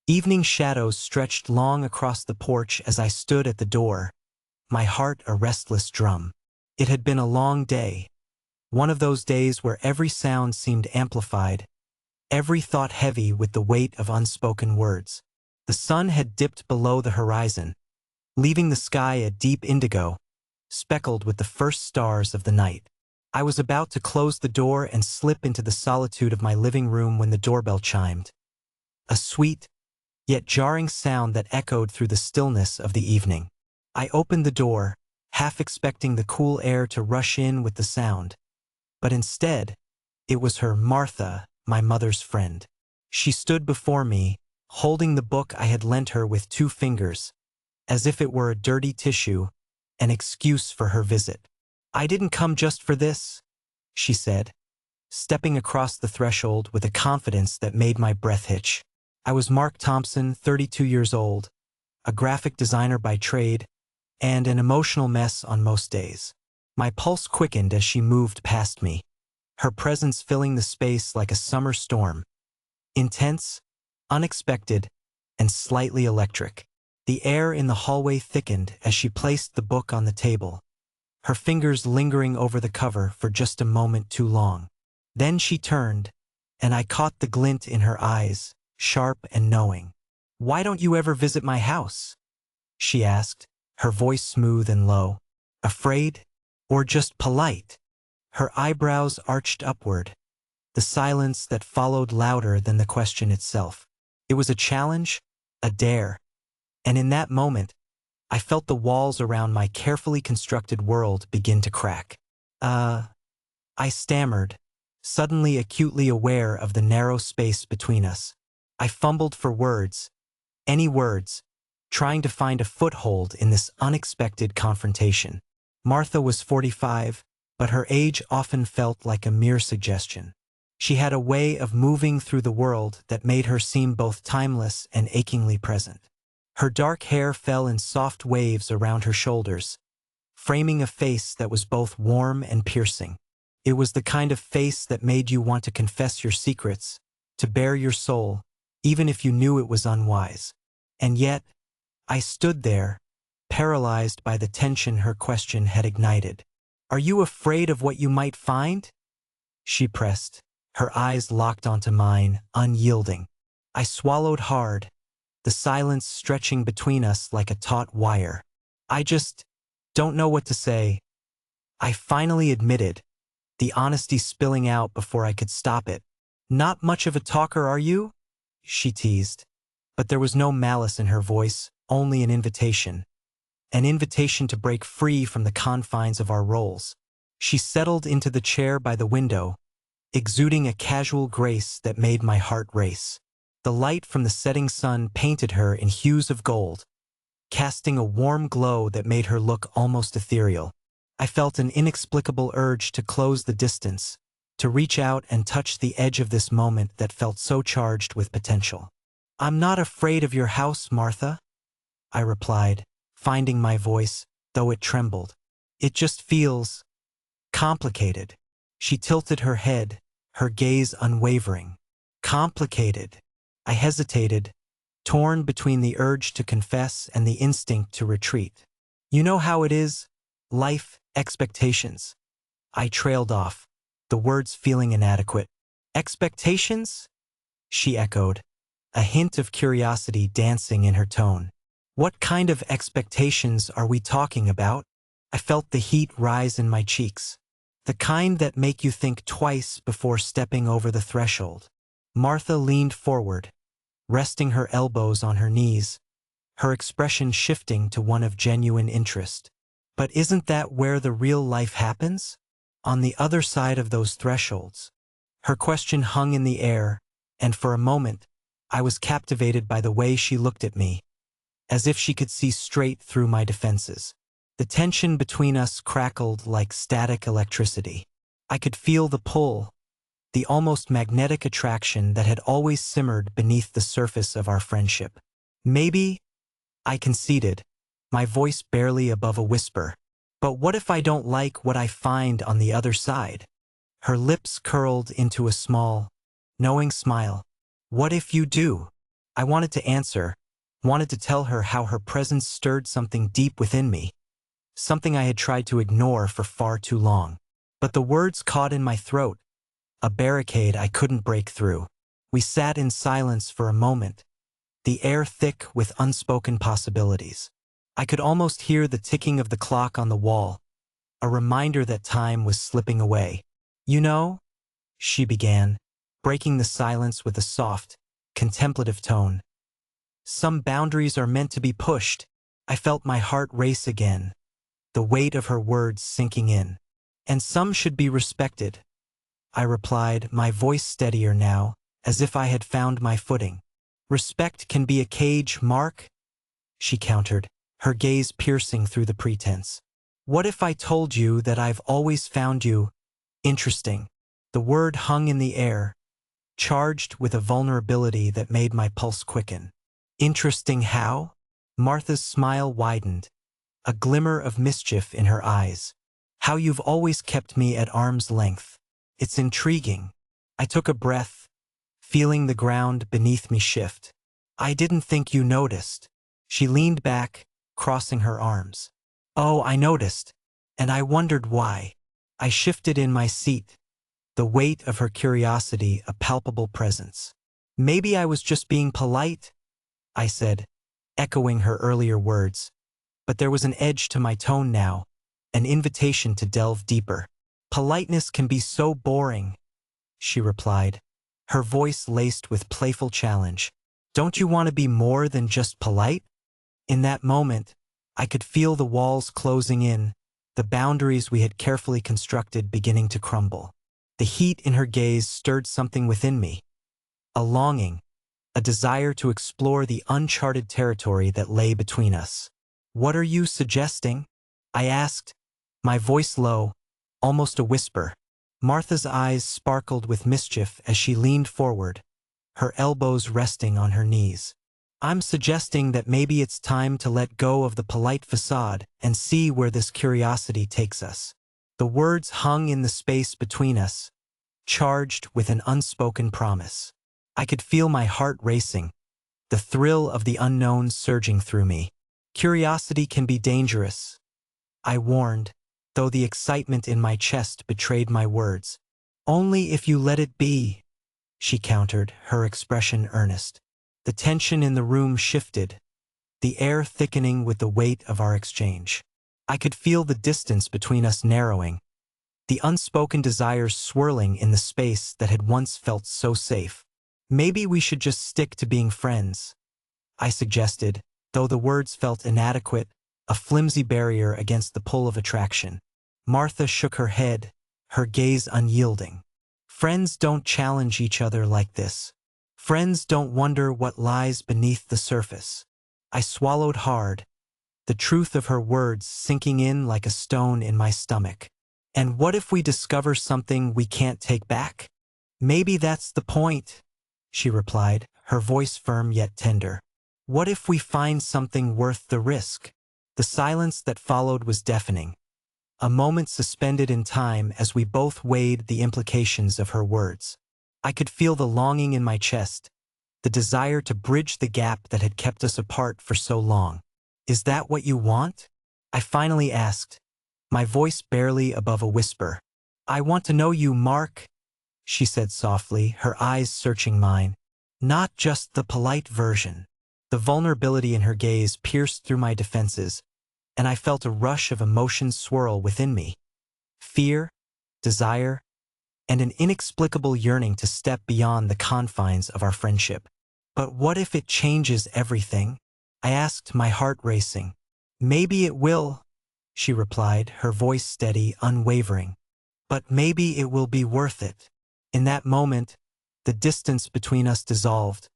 Evening shadows stretched long across the porch as I stood at the door, my heart a restless drum. It had been a long day, one of those days where every sound seemed amplified, every thought heavy with the weight of unspoken words. The sun had dipped below the horizon, leaving the sky a deep indigo, speckled with the first stars of the night. I was about to close the door and slip into the solitude of my living room when the doorbell chimed. A sweet, yet jarring sound that echoed through the stillness of the evening. I opened the door, half expecting the cool air to rush in with the sound. But instead, it was her, Martha, my mother's friend. She stood before me, holding the book I had lent her with 2 fingers, as if it were a dirty tissue, an excuse for her visit. "I didn't come just for this," she said, stepping across the threshold with a confidence that made my breath hitch. I was Mark Thompson, 32 years old, a graphic designer by trade, and an emotional mess on most days. My pulse quickened as she moved past me, her presence filling the space like a summer storm. Intense, unexpected, and slightly electric. The air in the hallway thickened as she placed the book on the table, her fingers lingering over the cover for just a moment too long. Then she turned, and I caught the glint in her eyes, sharp and knowing. "Why don't you ever visit my house?" she asked, her voice smooth and low. Afraid? Or just polite? Her eyebrows arched upward, the silence that followed louder than the question itself. It was a challenge, a dare, and in that moment, I felt the walls around my carefully constructed world begin to crack. I stammered, suddenly acutely aware of the narrow space between us. I fumbled for words, any words, trying to find a foothold in this unexpected confrontation. Martha was 45, but her age often felt like a mere suggestion. She had a way of moving through the world that made her seem both timeless and achingly present. Her dark hair fell in soft waves around her shoulders, framing a face that was both warm and piercing. It was the kind of face that made you want to confess your secrets, to bare your soul, even if you knew it was unwise. And yet, I stood there, paralyzed by the tension her question had ignited. "Are you afraid of what you might find?" she pressed, her eyes locked onto mine, unyielding. I swallowed hard, the silence stretching between us like a taut wire. "I just don't know what to say," I finally admitted, the honesty spilling out before I could stop it. "Not much of a talker, are you?" she teased. But there was no malice in her voice, only an invitation to break free from the confines of our roles. She settled into the chair by the window, exuding a casual grace that made my heart race. The light from the setting sun painted her in hues of gold, casting a warm glow that made her look almost ethereal. I felt an inexplicable urge to close the distance, to reach out and touch the edge of this moment that felt so charged with potential. "I'm not afraid of your house, Martha," I replied, finding my voice, though it trembled. "It just feels complicated." She tilted her head, her gaze unwavering. "Complicated." I hesitated, torn between the urge to confess and the instinct to retreat. "You know how it is? Life, expectations." I trailed off, the words feeling inadequate. "Expectations?" she echoed, a hint of curiosity dancing in her tone. "What kind of expectations are we talking about?" I felt the heat rise in my cheeks. "The kind that make you think twice before stepping over the threshold." Martha leaned forward, resting her elbows on her knees, her expression shifting to one of genuine interest. "But isn't that where the real life happens? On the other side of those thresholds?" Her question hung in the air, and for a moment, I was captivated by the way she looked at me, as if she could see straight through my defenses. The tension between us crackled like static electricity. I could feel the pull, the almost magnetic attraction that had always simmered beneath the surface of our friendship. "Maybe," I conceded, my voice barely above a whisper. "But what if I don't like what I find on the other side?" Her lips curled into a small, knowing smile. "What if you do?" I wanted to answer, wanted to tell her how her presence stirred something deep within me, something I had tried to ignore for far too long. But the words caught in my throat, a barricade I couldn't break through. We sat in silence for a moment, the air thick with unspoken possibilities. I could almost hear the ticking of the clock on the wall, a reminder that time was slipping away. "You know," she began, breaking the silence with a soft, contemplative tone, "some boundaries are meant to be pushed." I felt my heart race again, the weight of her words sinking in. "And some should be respected," I replied, my voice steadier now, as if I had found my footing. "Respect can be a cage, Mark," she countered, her gaze piercing through the pretense. "What if I told you that I've always found you interesting?" The word hung in the air, charged with a vulnerability that made my pulse quicken. "Interesting how?" Martha's smile widened, a glimmer of mischief in her eyes. "How you've always kept me at arm's length. It's intriguing." I took a breath, feeling the ground beneath me shift. "I didn't think you noticed." She leaned back, crossing her arms. "Oh, I noticed, and I wondered why." I shifted in my seat, the weight of her curiosity a palpable presence. "Maybe I was just being polite," I said, echoing her earlier words. But there was an edge to my tone now, an invitation to delve deeper. "Politeness can be so boring," she replied, her voice laced with playful challenge. "Don't you want to be more than just polite?" In that moment, I could feel the walls closing in, the boundaries we had carefully constructed beginning to crumble. The heat in her gaze stirred something within me, a longing, a desire to explore the uncharted territory that lay between us. "What are you suggesting?" I asked, my voice low, almost a whisper. Martha's eyes sparkled with mischief as she leaned forward, her elbows resting on her knees. "I'm suggesting that maybe it's time to let go of the polite facade and see where this curiosity takes us." The words hung in the space between us, charged with an unspoken promise. I could feel my heart racing, the thrill of the unknown surging through me. "Curiosity can be dangerous," I warned, though the excitement in my chest betrayed my words. "Only if you let it be," she countered, her expression earnest. The tension in the room shifted, the air thickening with the weight of our exchange. I could feel the distance between us narrowing, the unspoken desires swirling in the space that had once felt so safe. "Maybe we should just stick to being friends," I suggested, though the words felt inadequate, a flimsy barrier against the pull of attraction. Martha shook her head, her gaze unyielding. "Friends don't challenge each other like this. Friends don't wonder what lies beneath the surface." I swallowed hard, the truth of her words sinking in like a stone in my stomach. "And what if we discover something we can't take back?" "Maybe that's the point," she replied, her voice firm yet tender. "What if we find something worth the risk?" The silence that followed was deafening, a moment suspended in time as we both weighed the implications of her words. I could feel the longing in my chest, the desire to bridge the gap that had kept us apart for so long. "Is that what you want?" I finally asked, my voice barely above a whisper. "I want to know you, Mark," she said softly, her eyes searching mine. "Not just the polite version." The vulnerability in her gaze pierced through my defenses, and I felt a rush of emotions swirl within me. Fear, desire, and an inexplicable yearning to step beyond the confines of our friendship. "But what if it changes everything?" I asked, my heart racing. "Maybe it will," she replied, her voice steady, unwavering. "But maybe it will be worth it." In that moment, the distance between us dissolved,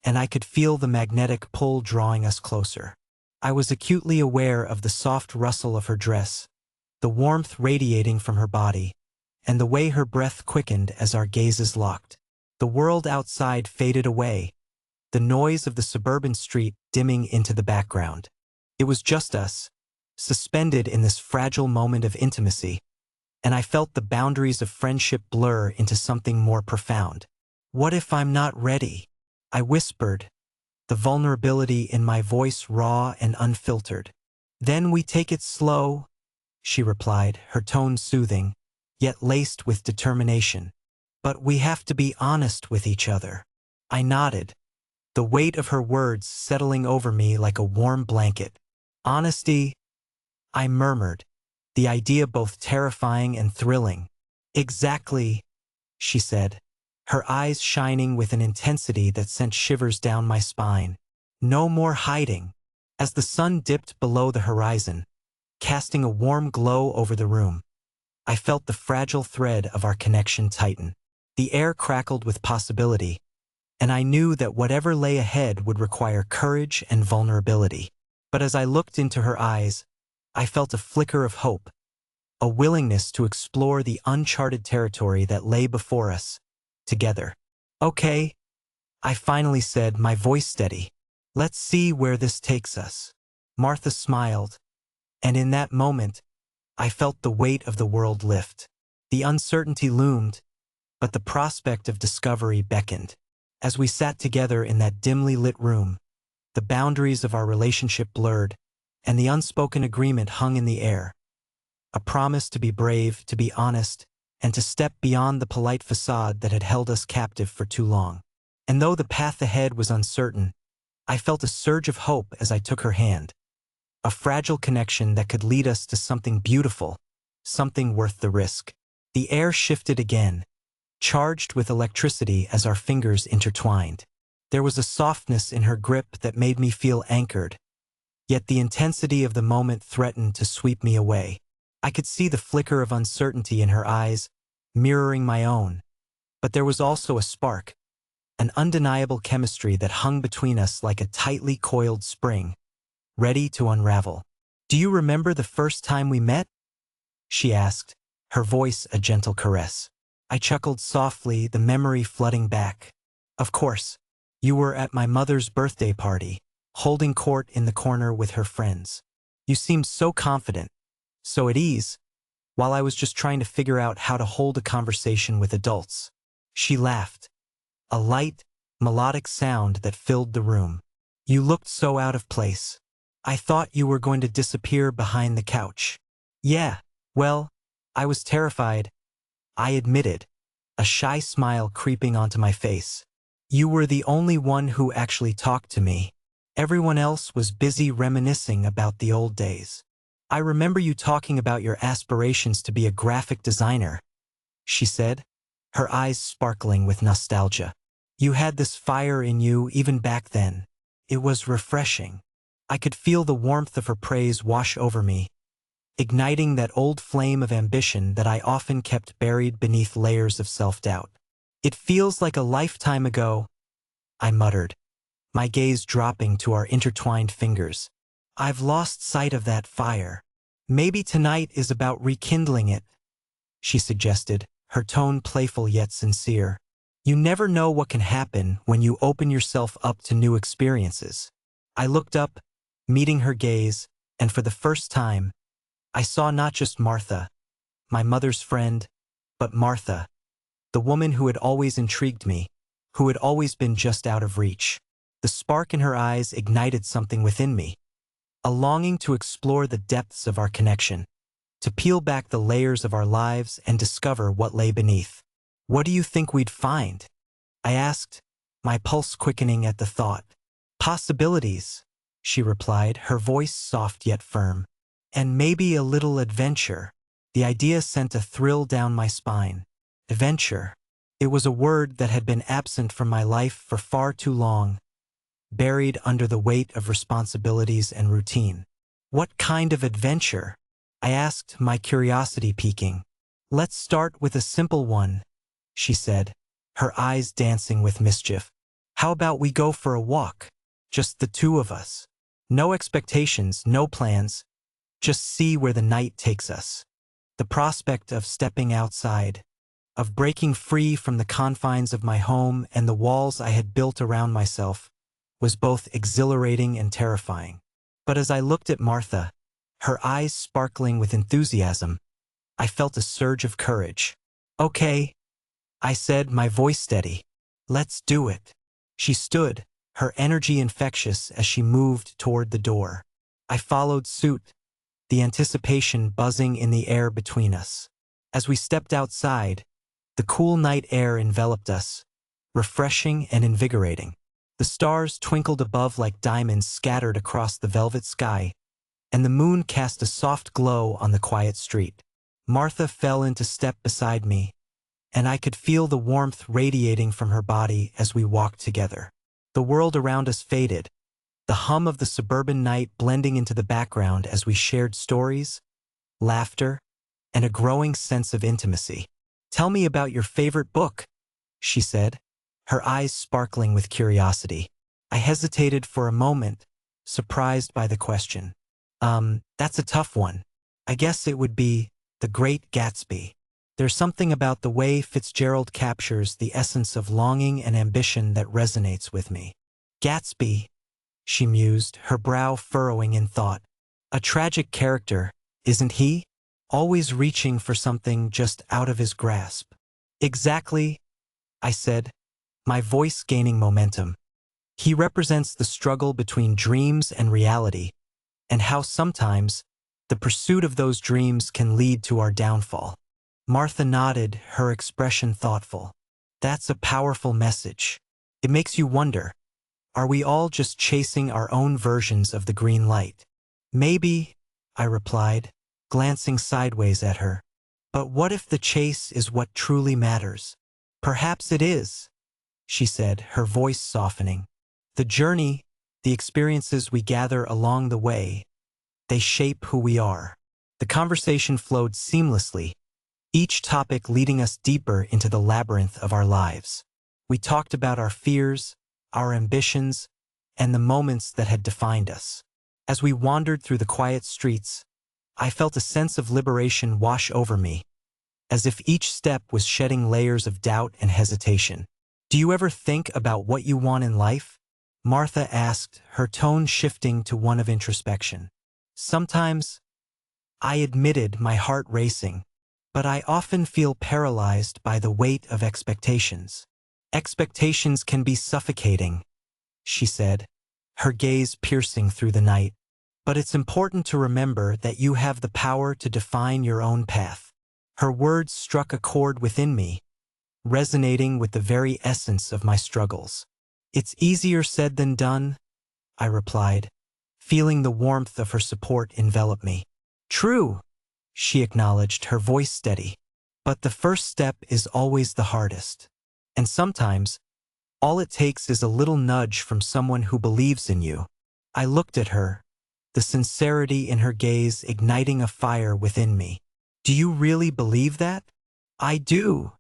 and I could feel the magnetic pull drawing us closer. I was acutely aware of the soft rustle of her dress, the warmth radiating from her body, and the way her breath quickened as our gazes locked. The world outside faded away, the noise of the suburban street dimming into the background. It was just us, suspended in this fragile moment of intimacy, and I felt the boundaries of friendship blur into something more profound. "What if I'm not ready?" I whispered, the vulnerability in my voice raw and unfiltered. "Then we take it slow," she replied, her tone soothing, yet laced with determination. "But we have to be honest with each other." I nodded, the weight of her words settling over me like a warm blanket. "Honesty," I murmured, the idea both terrifying and thrilling. "Exactly," she said, her eyes shining with an intensity that sent shivers down my spine. "No more hiding." As the sun dipped below the horizon, casting a warm glow over the room, I felt the fragile thread of our connection tighten. The air crackled with possibility, and I knew that whatever lay ahead would require courage and vulnerability. But as I looked into her eyes, I felt a flicker of hope, a willingness to explore the uncharted territory that lay before us, together. "Okay," I finally said, my voice steady. "Let's see where this takes us." Martha smiled, and in that moment, I felt the weight of the world lift. The uncertainty loomed, but the prospect of discovery beckoned. As we sat together in that dimly lit room, the boundaries of our relationship blurred, and the unspoken agreement hung in the air. A promise to be brave, to be honest, and to step beyond the polite facade that had held us captive for too long. And though the path ahead was uncertain, I felt a surge of hope as I took her hand. A fragile connection that could lead us to something beautiful, something worth the risk. The air shifted again, charged with electricity as our fingers intertwined. There was a softness in her grip that made me feel anchored, yet the intensity of the moment threatened to sweep me away. I could see the flicker of uncertainty in her eyes, mirroring my own, but there was also a spark, an undeniable chemistry that hung between us like a tightly coiled spring, ready to unravel. "Do you remember the first time we met?" she asked, her voice a gentle caress. I chuckled softly, the memory flooding back. "Of course. You were at my mother's birthday party, holding court in the corner with her friends. You seemed so confident, so at ease, while I was just trying to figure out how to hold a conversation with adults." She laughed, a light, melodic sound that filled the room. "You looked so out of place. I thought you were going to disappear behind the couch." "Yeah, well, I was terrified," I admitted, a shy smile creeping onto my face. "You were the only one who actually talked to me. Everyone else was busy reminiscing about the old days." "I remember you talking about your aspirations to be a graphic designer," she said, her eyes sparkling with nostalgia. "You had this fire in you even back then." It was refreshing. I could feel the warmth of her praise wash over me, igniting that old flame of ambition that I often kept buried beneath layers of self-doubt. "It feels like a lifetime ago," I muttered, my gaze dropping to our intertwined fingers. "I've lost sight of that fire." "Maybe tonight is about rekindling it," she suggested, her tone playful yet sincere. "You never know what can happen when you open yourself up to new experiences." I looked up, meeting her gaze, and for the first time, I saw not just Martha, my mother's friend, but Martha, the woman who had always intrigued me, who had always been just out of reach. The spark in her eyes ignited something within me, a longing to explore the depths of our connection, to peel back the layers of our lives and discover what lay beneath. "What do you think we'd find?" I asked, my pulse quickening at the thought. "Possibilities," she replied, her voice soft yet firm. "And maybe a little adventure." The idea sent a thrill down my spine. Adventure. It was a word that had been absent from my life for far too long, buried under the weight of responsibilities and routine. "What kind of adventure?" I asked, my curiosity piquing. "Let's start with a simple one," she said, her eyes dancing with mischief. "How about we go for a walk? Just the two of us. No expectations, no plans. Just see where the night takes us." The prospect of stepping outside, of breaking free from the confines of my home and the walls I had built around myself, was both exhilarating and terrifying. But as I looked at Martha, her eyes sparkling with enthusiasm, I felt a surge of courage. "Okay," I said, my voice steady. "Let's do it." She stood, her energy infectious as she moved toward the door. I followed suit, the anticipation buzzing in the air between us. As we stepped outside, the cool night air enveloped us, refreshing and invigorating. The stars twinkled above like diamonds scattered across the velvet sky, and the moon cast a soft glow on the quiet street. Martha fell into step beside me, and I could feel the warmth radiating from her body as we walked together. The world around us faded, the hum of the suburban night blending into the background as we shared stories, laughter, and a growing sense of intimacy. "Tell me about your favorite book," she said, her eyes sparkling with curiosity. I hesitated for a moment, surprised by the question. That's a tough one. I guess it would be The Great Gatsby. There's something about the way Fitzgerald captures the essence of longing and ambition that resonates with me. Gatsby, she mused, her brow furrowing in thought. A tragic character, isn't he? Always reaching for something just out of his grasp. Exactly, I said, my voice gaining momentum. He represents the struggle between dreams and reality, and how sometimes the pursuit of those dreams can lead to our downfall. Martha nodded, her expression thoughtful. That's a powerful message. It makes you wonder, are we all just chasing our own versions of the green light? Maybe, I replied, glancing sideways at her. But what if the chase is what truly matters? Perhaps it is, she said, her voice softening. The journey, the experiences we gather along the way, they shape who we are. The conversation flowed seamlessly, each topic leading us deeper into the labyrinth of our lives. We talked about our fears, our ambitions, and the moments that had defined us. As we wandered through the quiet streets, I felt a sense of liberation wash over me, as if each step was shedding layers of doubt and hesitation. Do you ever think about what you want in life? Martha asked, her tone shifting to one of introspection. Sometimes, I admitted, my heart racing, but I often feel paralyzed by the weight of expectations. Expectations can be suffocating, she said, her gaze piercing through the night. But it's important to remember that you have the power to define your own path. Her words struck a chord within me, resonating with the very essence of my struggles. It's easier said than done, I replied, feeling the warmth of her support envelop me. True, she acknowledged, her voice steady. But the first step is always the hardest. And sometimes, all it takes is a little nudge from someone who believes in you. I looked at her, the sincerity in her gaze igniting a fire within me. Do you really believe that? I do,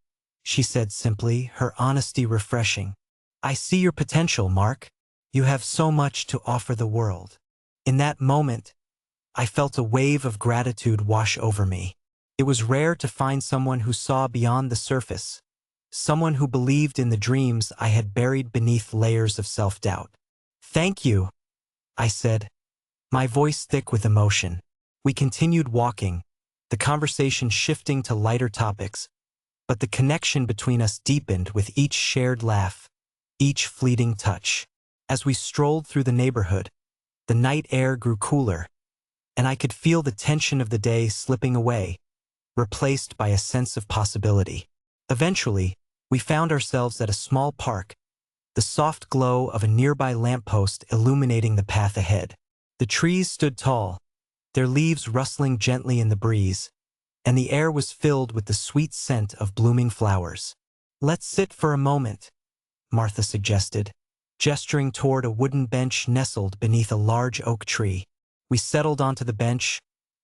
she said simply, her honesty refreshing. I see your potential, Mark. You have so much to offer the world. In that moment, I felt a wave of gratitude wash over me. It was rare to find someone who saw beyond the surface, someone who believed in the dreams I had buried beneath layers of self-doubt. Thank you, I said, my voice thick with emotion. We continued walking, the conversation shifting to lighter topics, but the connection between us deepened with each shared laugh, each fleeting touch. As we strolled through the neighborhood, the night air grew cooler, and I could feel the tension of the day slipping away, replaced by a sense of possibility. Eventually, we found ourselves at a small park, the soft glow of a nearby lamppost illuminating the path ahead. The trees stood tall, their leaves rustling gently in the breeze, and the air was filled with the sweet scent of blooming flowers. Let's sit for a moment, Martha suggested, gesturing toward a wooden bench nestled beneath a large oak tree. We settled onto the bench,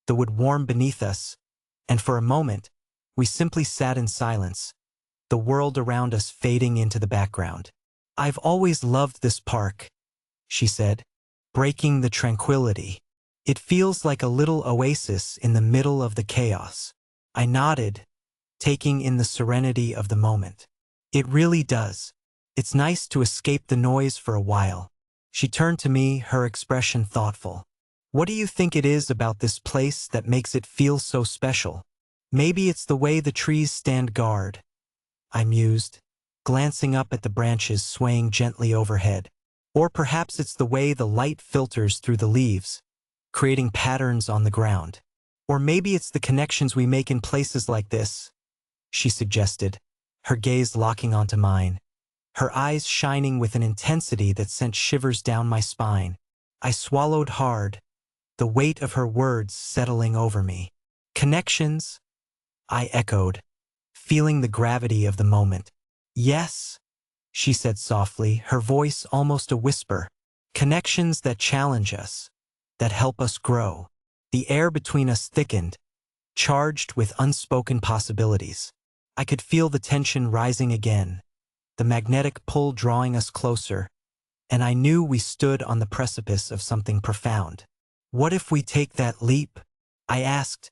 the wood warm beneath us, and for a moment, we simply sat in silence, the world around us fading into the background. I've always loved this park, she said, breaking the tranquility. It feels like a little oasis in the middle of the chaos. I nodded, taking in the serenity of the moment. It really does. It's nice to escape the noise for a while. She turned to me, her expression thoughtful. What do you think it is about this place that makes it feel so special? Maybe it's the way the trees stand guard, I mused, glancing up at the branches swaying gently overhead. Or perhaps it's the way the light filters through the leaves, creating patterns on the ground. Or maybe it's the connections we make in places like this, she suggested, her gaze locking onto mine, her eyes shining with an intensity that sent shivers down my spine. I swallowed hard, the weight of her words settling over me. Connections? I echoed, feeling the gravity of the moment. Yes, she said softly, her voice almost a whisper. Connections that challenge us, that help us grow. The air between us thickened, charged with unspoken possibilities. I could feel the tension rising again, the magnetic pull drawing us closer, and I knew we stood on the precipice of something profound. What if we take that leap? I asked,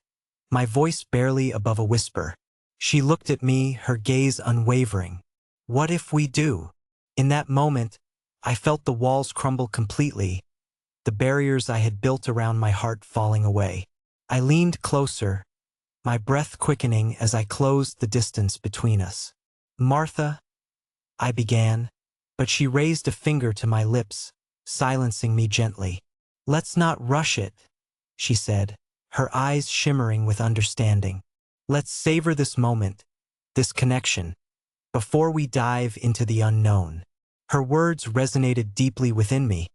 my voice barely above a whisper. She looked at me, her gaze unwavering. What if we do? In that moment, I felt the walls crumble completely, the barriers I had built around my heart falling away. I leaned closer, my breath quickening as I closed the distance between us. Martha, I began, but she raised a finger to my lips, silencing me gently. Let's not rush it, she said, her eyes shimmering with understanding. Let's savor this moment, this connection, before we dive into the unknown. Her words resonated deeply within me,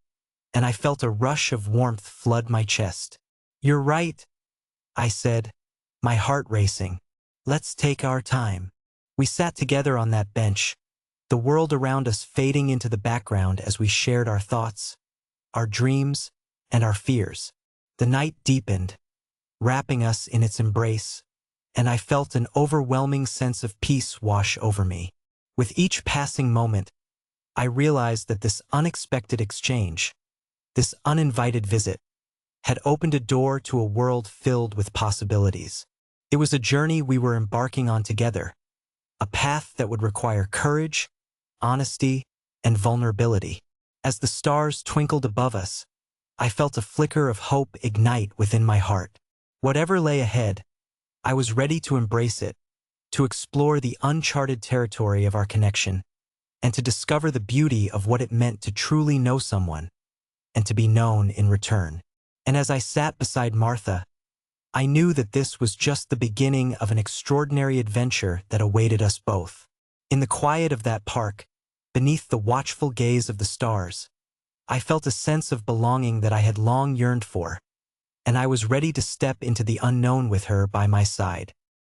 and I felt a rush of warmth flood my chest. You're right, I said, my heart racing. Let's take our time. We sat together on that bench, the world around us fading into the background as we shared our thoughts, our dreams, and our fears. The night deepened, wrapping us in its embrace, and I felt an overwhelming sense of peace wash over me. With each passing moment, I realized that this unexpected exchange, this uninvited visit, had opened a door to a world filled with possibilities. It was a journey we were embarking on together, a path that would require courage, honesty, and vulnerability. As the stars twinkled above us, I felt a flicker of hope ignite within my heart. Whatever lay ahead, I was ready to embrace it, to explore the uncharted territory of our connection, and to discover the beauty of what it meant to truly know someone, and to be known in return. And as I sat beside Martha, I knew that this was just the beginning of an extraordinary adventure that awaited us both. In the quiet of that park, beneath the watchful gaze of the stars, I felt a sense of belonging that I had long yearned for, and I was ready to step into the unknown with her by my side.